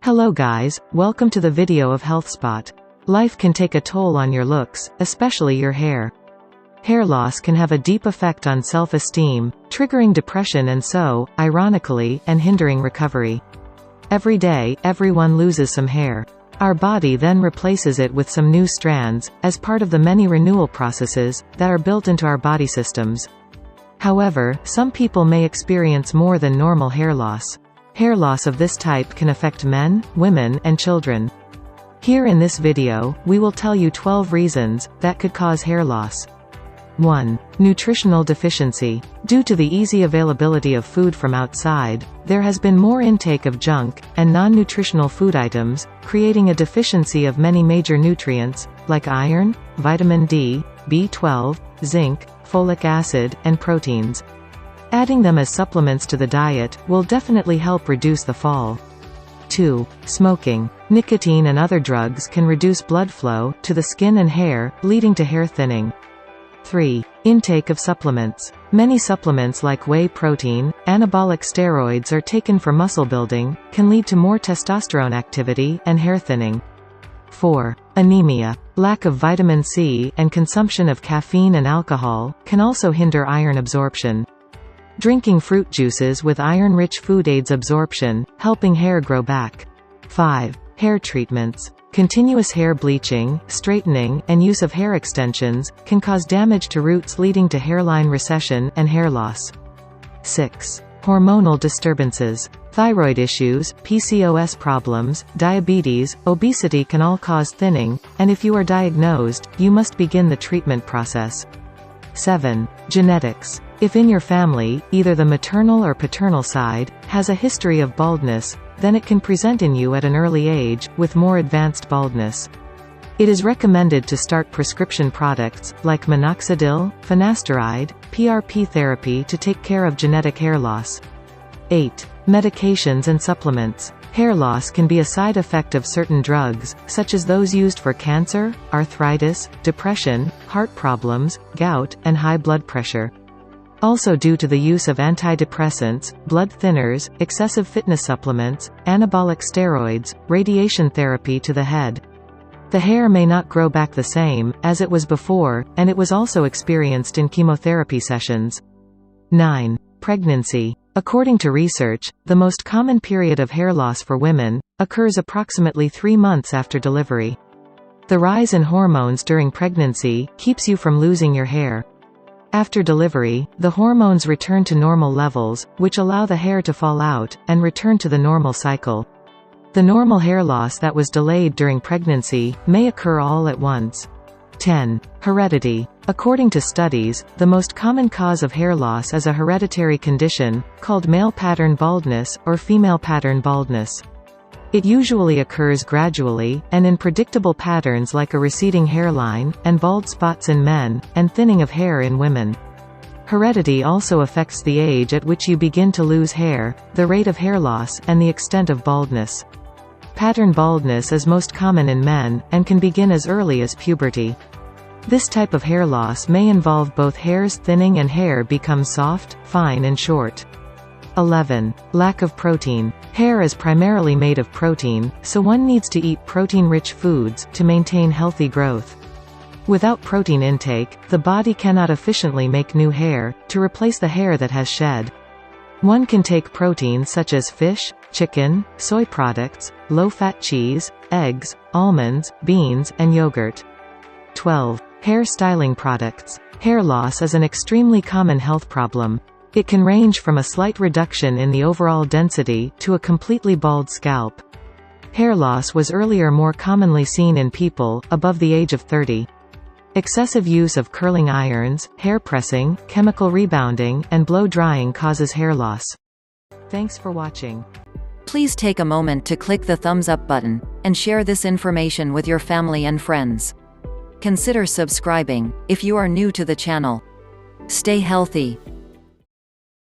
Hello guys, welcome to the video of HealthSpot. Life can take a toll on your looks, especially your hair. Hair loss can have a deep effect on self-esteem, triggering depression and so, ironically, and hindering recovery. Every day, everyone loses some hair. Our body then replaces it with some new strands, as part of the many renewal processes that are built into our body systems. However, some people may experience more than normal hair loss. Hair loss of this type can affect men, women, and children. Here in this video, we will tell you 12 reasons that could cause hair loss. 1. Nutritional deficiency. Due to the easy availability of food from outside, there has been more intake of junk and non-nutritional food items, creating a deficiency of many major nutrients, like iron, vitamin D, B12, zinc, folic acid, and proteins. Adding them as supplements to the diet will definitely help reduce the fall. 2. Smoking. Nicotine and other drugs can reduce blood flow to the skin and hair, leading to hair thinning. 3. Intake of supplements. Many supplements like whey protein, anabolic steroids are taken for muscle building, can lead to more testosterone activity and hair thinning. 4. Anemia. Lack of vitamin C and consumption of caffeine and alcohol can also hinder iron absorption. Drinking fruit juices with iron-rich food aids absorption, helping hair grow back. 5. Hair treatments. Continuous hair bleaching, straightening, and use of hair extensions can cause damage to roots leading to hairline recession and hair loss. 6. Hormonal disturbances. Thyroid issues, PCOS problems, diabetes, obesity can all cause thinning, and if you are diagnosed, you must begin the treatment process. 7. Genetics. If in your family, either the maternal or paternal side, has a history of baldness, then it can present in you at an early age, with more advanced baldness. It is recommended to start prescription products, like minoxidil, finasteride, PRP therapy to take care of genetic hair loss. 8. Medications and supplements. Hair loss can be a side effect of certain drugs, such as those used for cancer, arthritis, depression, heart problems, gout, and high blood pressure. Also due to the use of antidepressants, blood thinners, excessive fitness supplements, anabolic steroids, radiation therapy to the head. The hair may not grow back the same as it was before, and it was also experienced in chemotherapy sessions. 9. Pregnancy. According to research, the most common period of hair loss for women occurs approximately 3 months after delivery. The rise in hormones during pregnancy keeps you from losing your hair. After delivery, the hormones return to normal levels, which allow the hair to fall out, and return to the normal cycle. The normal hair loss that was delayed during pregnancy may occur all at once. 10. Heredity. According to studies, the most common cause of hair loss is a hereditary condition, called male pattern baldness, or female pattern baldness. It usually occurs gradually, and in predictable patterns like a receding hairline, and bald spots in men, and thinning of hair in women. Heredity also affects the age at which you begin to lose hair, the rate of hair loss, and the extent of baldness. Pattern baldness is most common in men, and can begin as early as puberty. This type of hair loss may involve both hairs thinning and hair become soft, fine and short. 11. Lack of protein. Hair is primarily made of protein, so one needs to eat protein-rich foods to maintain healthy growth. Without protein intake, the body cannot efficiently make new hair to replace the hair that has shed. One can take proteins such as fish, chicken, soy products, low-fat cheese, eggs, almonds, beans, and yogurt. 12. Hair styling products. Hair loss is an extremely common health problem. It can range from a slight reduction in the overall density to a completely bald scalp. Hair loss was earlier more commonly seen in people above the age of 30. Excessive use of curling irons, hair pressing, chemical rebounding, and blow drying causes hair loss. Thanks for watching. Please take a moment to click the thumbs up button and share this information with your family and friends. Consider subscribing if you are new to the channel. Stay healthy.